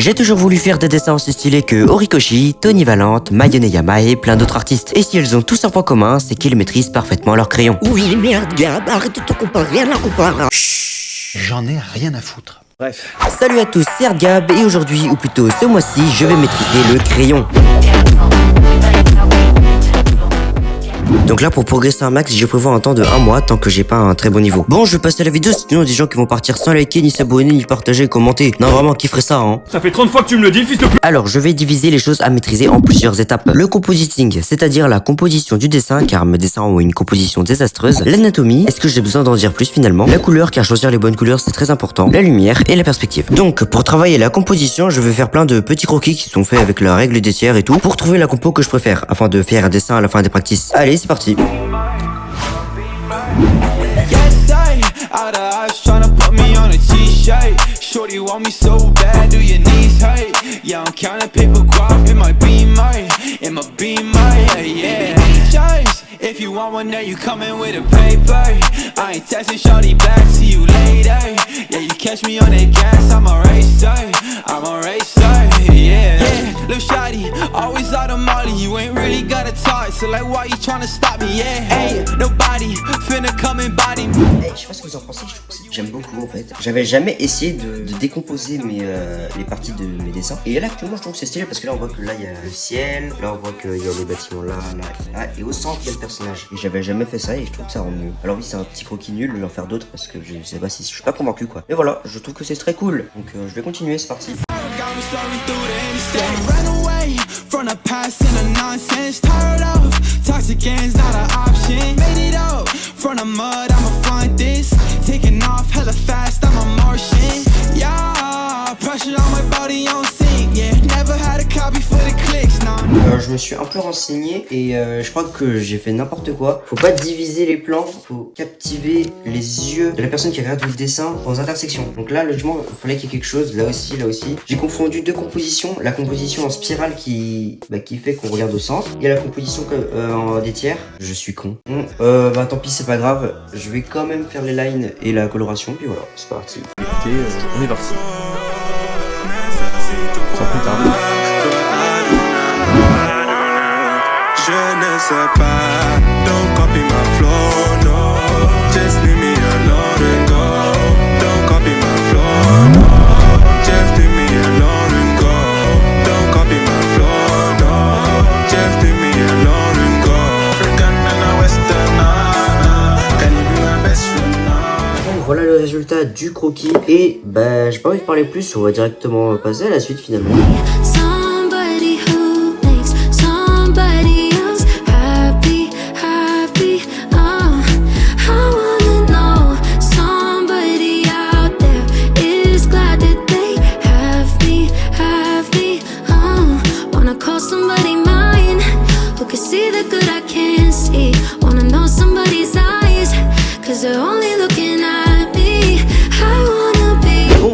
J'ai toujours voulu faire des dessins aussi stylés que Horikoshi, Tony Valente, Mayoneyama et plein d'autres artistes. Et si elles ont tous un point commun, c'est qu'ils maîtrisent parfaitement leur crayon. Oui, merde, Gab, arrête de te comparer à la compara. J'en ai rien à foutre. Bref. Salut à tous, c'est Erdgab et aujourd'hui, ou plutôt ce mois-ci, je vais maîtriser le crayon. Donc là, pour progresser un max, je prévois un temps de 1 mois tant que j'ai pas un très bon niveau. Bon, je vais passer à la vidéo, sinon des gens qui vont partir sans liker, ni s'abonner, ni partager, commenter. Non, vraiment, qui ferait ça, hein? Ça fait 30 fois que tu me le dis, fils de pute. Alors, je vais diviser les choses à maîtriser en plusieurs étapes. Le compositing, c'est-à-dire la composition du dessin, car mes dessins ont une composition désastreuse. L'anatomie, est-ce que j'ai besoin d'en dire plus finalement? La couleur, car choisir les bonnes couleurs, c'est très important. La lumière et la perspective. Donc, pour travailler la composition, je vais faire plein de petits croquis qui sont faits avec la règle des tiers et tout, pour trouver la compo que je préfère, afin de faire un dessin à la fin des practices. Allez, c'est parti. Shorty want me so bad, do your knees hurt? Yeah, I'm counting paper guap in my beamer, yeah. Choice. If you want one, now you coming with a paper. I ain't texting shorty back, see you later. Yeah, you catch me on that gas, I'm a racer, yeah. Lil' shawty, always out of Molly, you ain't really got a talk, so like why you tryna stop me, yeah. Hey, nobody finna come and body me. Hey, je sais pas ce que vous en pensez, je trouve que j'aime beaucoup en fait. J'avais jamais essayé de décomposer les parties de mes dessins. Et là actuellement je trouve que c'est stylé parce que là on voit que là il y a le ciel, là on voit qu'il y a les bâtiments là, et au centre il y a le personnage. Et j'avais jamais fait ça et je trouve que ça rend mieux. Alors oui c'est un petit croquis nul, je vais en faire d'autres parce que je sais pas si je suis pas convaincu quoi. Mais voilà, je trouve que c'est très cool. Donc je vais continuer, c'est parti. From the past and the nonsense, tired of toxic ends, not an option. Made it up from the mud, I'ma find this. Taking off hella fast, I'm a Martian. Yeah, pressure on my body on sync. Yeah, never had a copy for the clicks, no. Je me suis un peu renseigné et je crois que j'ai fait n'importe quoi. Faut pas diviser les plans, faut captiver les yeux de la personne qui regarde le dessin aux intersections. Donc là, logiquement, il fallait qu'il y ait quelque chose, là aussi. J'ai confondu deux compositions. La composition en spirale qui fait qu'on regarde au centre. Il y a la composition en des tiers. Je suis con. Bon, tant pis, c'est pas grave. Je vais quand même faire les lines et la coloration. Puis voilà, c'est parti. Écoutez, on est parti. Sans plus tarder. Je ne sais pas, don't copy my flow, no. Just leave me alone and go. Don't copy my flow, no. Just leave me alone and go. Don't copy my flow, no. Just leave me alone and go. African and a Western, can you be my best friend now? Donc voilà le résultat du croquis. Et j'ai pas envie de parler plus, on va directement passer à la suite finalement.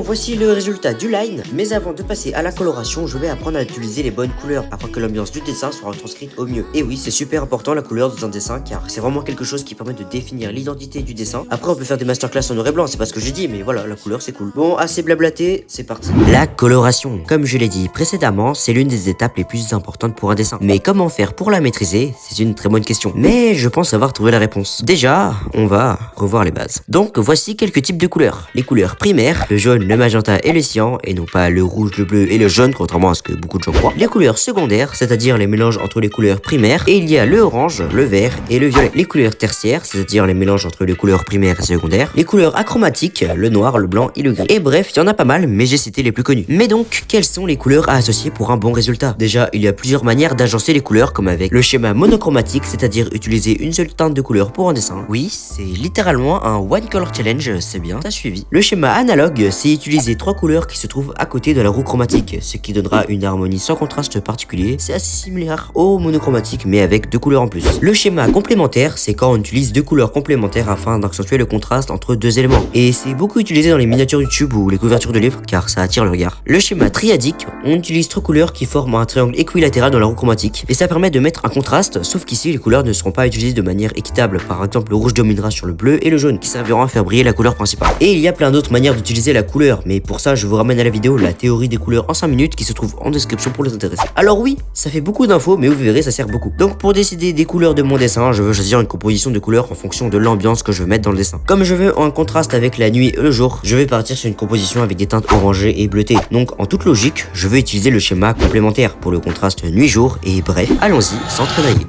Voici le résultat du line, mais avant de passer à la coloration, je vais apprendre à utiliser les bonnes couleurs afin que l'ambiance du dessin soit retranscrite au mieux. Et oui, c'est super important la couleur dans un dessin car c'est vraiment quelque chose qui permet de définir l'identité du dessin. Après on peut faire des masterclass en noir et blanc, c'est pas ce que j'ai dit, mais voilà, la couleur c'est cool. Bon, assez blablaté, c'est parti. La coloration, comme je l'ai dit précédemment, c'est l'une des étapes les plus importantes pour un dessin. Mais comment faire pour la maîtriser? C'est une très bonne question. Mais je pense avoir trouvé la réponse. Déjà, on va revoir les bases. Donc voici quelques types de couleurs. Les couleurs primaires, le jaune, le magenta et le cyan, et non pas le rouge, le bleu et le jaune, contrairement à ce que beaucoup de gens croient. Les couleurs secondaires, c'est-à-dire les mélanges entre les couleurs primaires, et il y a le orange, le vert et le violet. Les couleurs tertiaires, c'est-à-dire les mélanges entre les couleurs primaires et secondaires. Les couleurs achromatiques, le noir, le blanc et le gris. Et bref, il y en a pas mal, mais j'ai cité les plus connus. Mais donc, quelles sont les couleurs à associer pour un bon résultat? Déjà, il y a plusieurs manières d'agencer les couleurs, comme avec le schéma monochromatique, c'est-à-dire utiliser une seule teinte de couleur pour un dessin. Oui, c'est littéralement un one color challenge, c'est bien, t'as suivi. Le schéma analogue, c'est utiliser 3 couleurs qui se trouvent à côté de la roue chromatique, ce qui donnera une harmonie sans contraste particulier. C'est assez similaire au monochromatique, mais avec 2 couleurs en plus. Le schéma complémentaire, c'est quand on utilise 2 couleurs complémentaires afin d'accentuer le contraste entre 2 éléments. Et c'est beaucoup utilisé dans les miniatures YouTube ou les couvertures de livres, car ça attire le regard. Le schéma triadique, on utilise 3 couleurs qui forment un triangle équilatéral dans la roue chromatique, et ça permet de mettre un contraste, sauf qu'ici les couleurs ne seront pas utilisées de manière équitable. Par exemple, le rouge dominera sur le bleu et le jaune, qui serviront à faire briller la couleur principale. Et il y a plein d'autres manières d'utiliser la couleur, mais Mais pour ça, je vous ramène à la vidéo la théorie des couleurs en 5 minutes qui se trouve en description pour les intéressés. Alors oui, ça fait beaucoup d'infos, mais vous verrez, ça sert beaucoup. Donc pour décider des couleurs de mon dessin, je veux choisir une composition de couleurs en fonction de l'ambiance que je veux mettre dans le dessin. Comme je veux un contraste avec la nuit et le jour, je vais partir sur une composition avec des teintes orangées et bleutées. Donc en toute logique, je veux utiliser le schéma complémentaire pour le contraste nuit-jour et bref, allons-y sans travailler.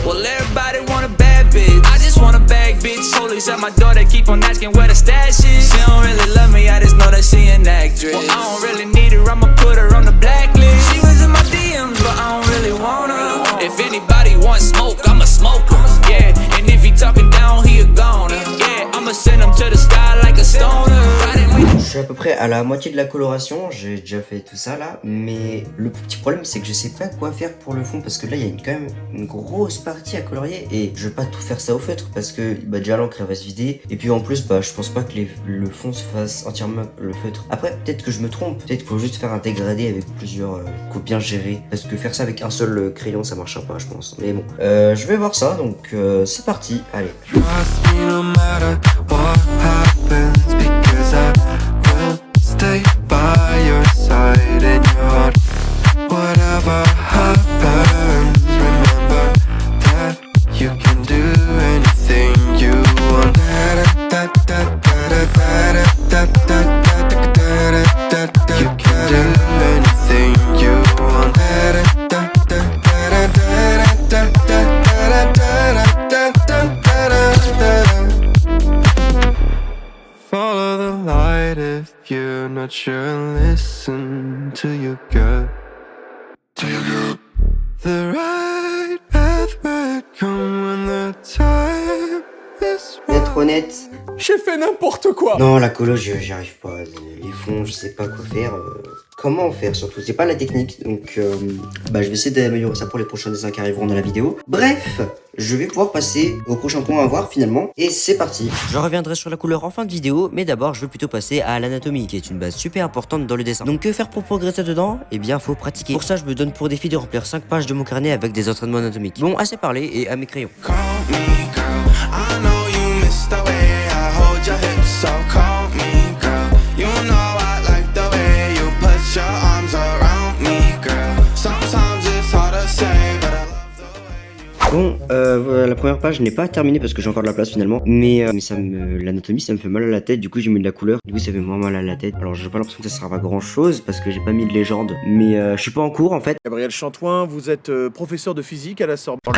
Well, everybody want a bad bitch. I just want a bad bitch. Solely at my daughter, keep on asking where the stash is. She don't really love me, I just know that she an actress. Well, I don't really need her, I'ma put her on the blacklist. She was in my DMs, but I don't really want her. If anybody wants smoke, I'ma smoke her. Yeah, and if he talking down, he a goner. Yeah, I'ma send him to the sky like a stoner. Je suis à peu près à la moitié de la coloration, j'ai déjà fait tout ça là, mais le petit problème c'est que je sais pas quoi faire pour le fond parce que là il y a quand même une grosse partie à colorier et je veux pas tout faire ça au feutre parce que déjà l'encre elle va se vider et puis en plus je pense pas que le fond se fasse entièrement le feutre. Après peut-être que je me trompe, peut-être qu'il faut juste faire un dégradé avec plusieurs coupes bien gérées parce que faire ça avec un seul crayon ça marchera pas je pense, mais bon je vais voir ça donc c'est parti, allez. Stay by your side in your heart. Whatever happens, remember that you can do anything you want. You can do anything you want. Follow the light if you're not sure. Listen to your gut. The right path might come when the time is right. Être honnête, J'ai fait n'importe quoi. non la colo j'y arrive pas, les fonds je sais pas quoi faire, comment faire surtout, c'est pas la technique donc je vais essayer d'améliorer ça pour les prochains dessins qui arriveront dans la vidéo. Bref, je vais pouvoir passer au prochain point à voir finalement et c'est parti. Je reviendrai sur la couleur en fin de vidéo mais d'abord je veux plutôt passer à l'anatomie qui est une base super importante dans le dessin. Donc que faire pour progresser dedans? Eh bien faut pratiquer. Pour ça je me donne pour défi de remplir 5 pages de mon carnet avec des entraînements anatomiques. Bon assez parlé et à mes crayons. Call me girl, I know you miss the way I hold your hips, so call me girl. You know I like the way you put your arms around me girl. Sometimes it's hard to say but I love the way you... Bon, la première page n'est pas terminée parce que j'ai encore de la place finalement, mais l'anatomie ça me fait mal à la tête, du coup j'ai mis de la couleur, du coup ça fait moins mal à la tête. Alors j'ai pas l'impression que ça sert à grand chose parce que j'ai pas mis de légende, mais je suis pas en cours en fait. Gabriel Chantoin, vous êtes professeur de physique à la Sorbonne.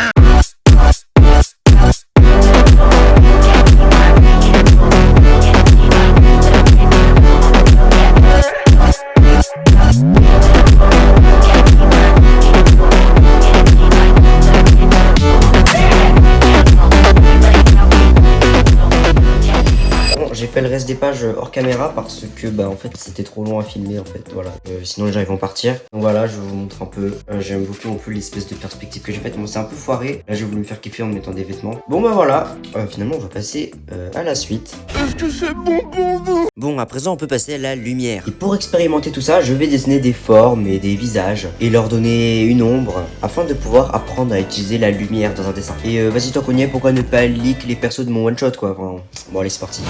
J'ai fait le reste des pages hors caméra parce que en fait c'était trop long à filmer en fait, voilà, sinon les gens ils vont partir. Donc voilà, je vous montre un peu, j'aime beaucoup un peu l'espèce de perspective que j'ai faite. Bon c'est un peu foiré, là j'ai voulu me faire kiffer en mettant des vêtements. Bon voilà, finalement on va passer à la suite. Est-ce que c'est bon pour vous? Bon à présent on peut passer à la lumière. Et pour expérimenter tout ça, je vais dessiner des formes et des visages et leur donner une ombre afin de pouvoir apprendre à utiliser la lumière dans un dessin. Et vas-y tant qu'on y est, pourquoi ne pas leak les persos de mon one shot quoi, enfin, bon allez c'est parti.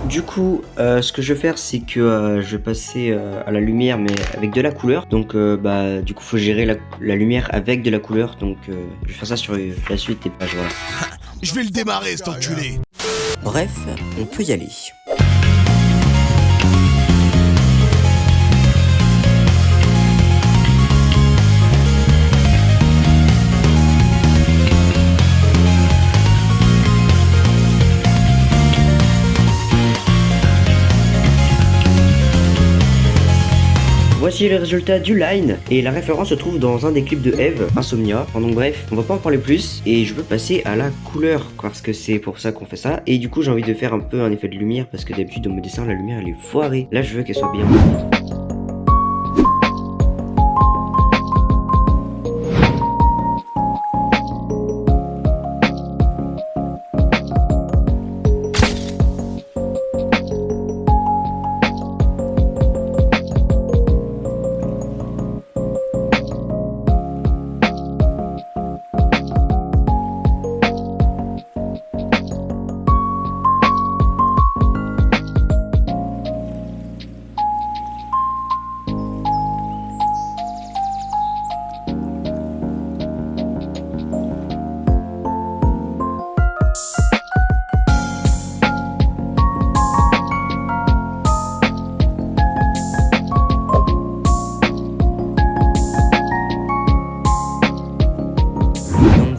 Du coup, ce que je vais faire, c'est que je vais passer à la lumière, mais avec de la couleur. Donc, du coup, faut gérer la lumière avec de la couleur. Donc, je vais faire ça sur la suite des pages. Voilà. Je vais le démarrer, cet enculé. Bref, on peut y aller. Voici le résultat du line, et la référence se trouve dans un des clips de Eve, Insomnia. Enfin, donc bref, on va pas en parler plus, et je veux passer à la couleur, parce que c'est pour ça qu'on fait ça. Et du coup j'ai envie de faire un peu un effet de lumière, parce que d'habitude dans mes dessins la lumière elle est foirée. Là je veux qu'elle soit bien.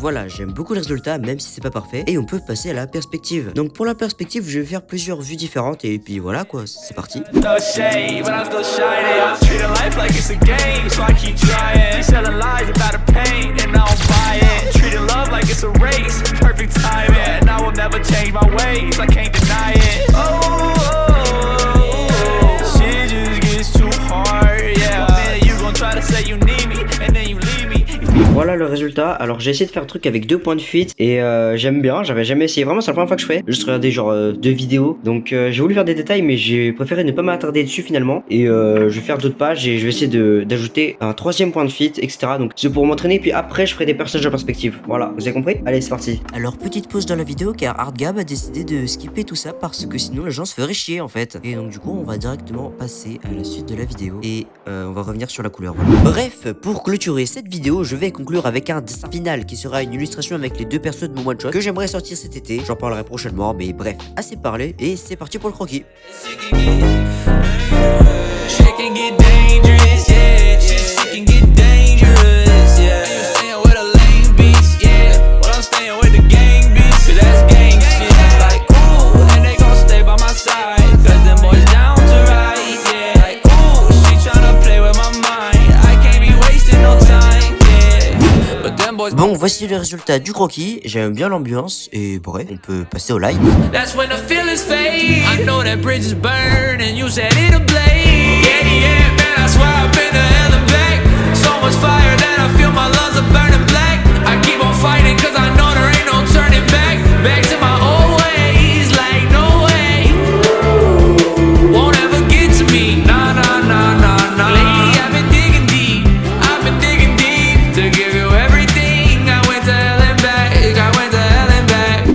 voilà, j'aime beaucoup le résultat même si c'est pas parfait. Et on peut passer à la perspective. Donc pour la perspective, je vais faire plusieurs vues différentes et puis voilà quoi, c'est parti. Voilà le résultat. Alors j'ai essayé de faire un truc avec 2 points de fuite et j'aime bien, j'avais jamais essayé, vraiment c'est la première fois que je fais. Juste regarder genre 2 vidéos. Donc j'ai voulu faire des détails mais j'ai préféré ne pas m'attarder dessus finalement. Et je vais faire d'autres pages et je vais essayer d'ajouter un 3e point de fuite, etc. Donc c'est pour m'entraîner puis après je ferai des personnages en perspective. Voilà, vous avez compris? Allez c'est parti. Alors petite pause dans la vidéo car Hardgab a décidé de skipper tout ça parce que sinon les gens se feraient chier en fait. Et donc du coup on va directement passer à la suite de la vidéo et on va revenir sur la couleur. Voilà. Bref, pour clôturer cette vidéo je vais conclure avec un dessin final qui sera une illustration avec les 2 persos de mon one shot que j'aimerais sortir cet été. J'en parlerai prochainement, mais bref, assez parlé et c'est parti pour le croquis. Bon, voici le résultat du croquis. J'aime bien l'ambiance et bref, on peut passer au live. That's when the feelings fade. I know that bridges burn and you said it'll blaze. Yeah, man, that's why I've been to hell and back. So much fire that I feel my lungs are burning black. I keep on fighting cause I know there ain't no turning back. Back to my old ways, like no way. Won't ever get to me. Nah, nah, nah, nah, nah. Lately I've been digging deep. I've been digging deep to give you everything.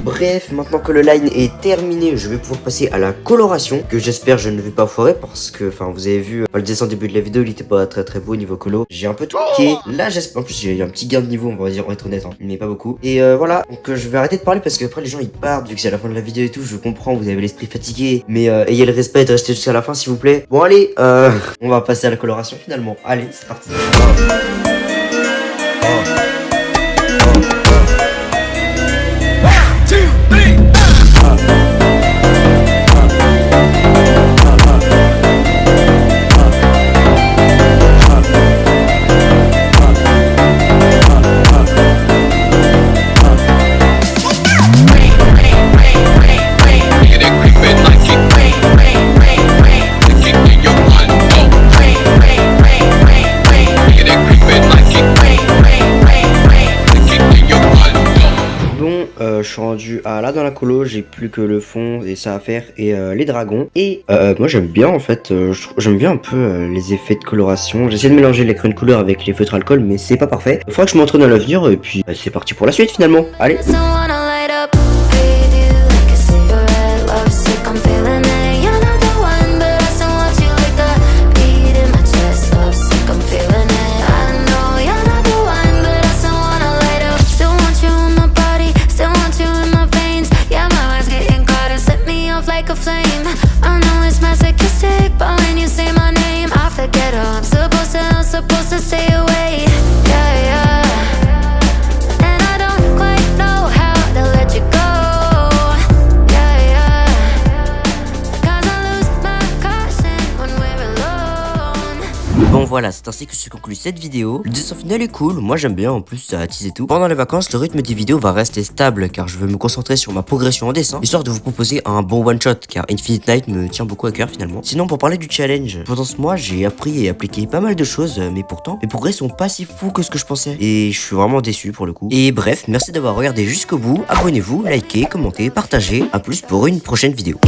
Bref, maintenant que le line est terminé, je vais pouvoir passer à la coloration, que j'espère je ne vais pas foirer parce que, enfin, vous avez vu, le dessin au début de la vidéo, il était pas très beau niveau colo. J'ai un peu tweaké. Là, j'espère, en plus, j'ai un petit gain de niveau, on va dire, on va être honnête, hein, mais pas beaucoup. Et voilà, donc je vais arrêter de parler parce que après les gens ils partent, vu que c'est à la fin de la vidéo et tout, je comprends, vous avez l'esprit fatigué, mais ayez le respect de rester jusqu'à la fin s'il vous plaît. Bon allez, on va passer à la coloration finalement. Allez, c'est parti. Je suis rendu à là dans la colo, j'ai plus que le fond et ça à faire et les dragons. Et moi j'aime bien en fait, j'aime bien un peu les effets de coloration. J'essaie de mélanger les crayons de couleur avec les feutres alcool mais c'est pas parfait. Il faudra que je m'entraîne à l'avenir et puis c'est parti pour la suite finalement. Allez. Bon voilà, c'est ainsi que se conclut cette vidéo. Le dessin final est cool, moi j'aime bien, en plus ça attise tout. Pendant les vacances, le rythme des vidéos va rester stable car je veux me concentrer sur ma progression en dessin, histoire de vous proposer un bon one shot car Infinite Night me tient beaucoup à cœur finalement. Sinon pour parler du challenge, pendant ce mois j'ai appris et appliqué pas mal de choses, mais pourtant mes progrès sont pas si fous que ce que je pensais. Et je suis vraiment déçu pour le coup. Et bref, merci d'avoir regardé jusqu'au bout, abonnez-vous, likez, commentez, partagez, à plus pour une prochaine vidéo.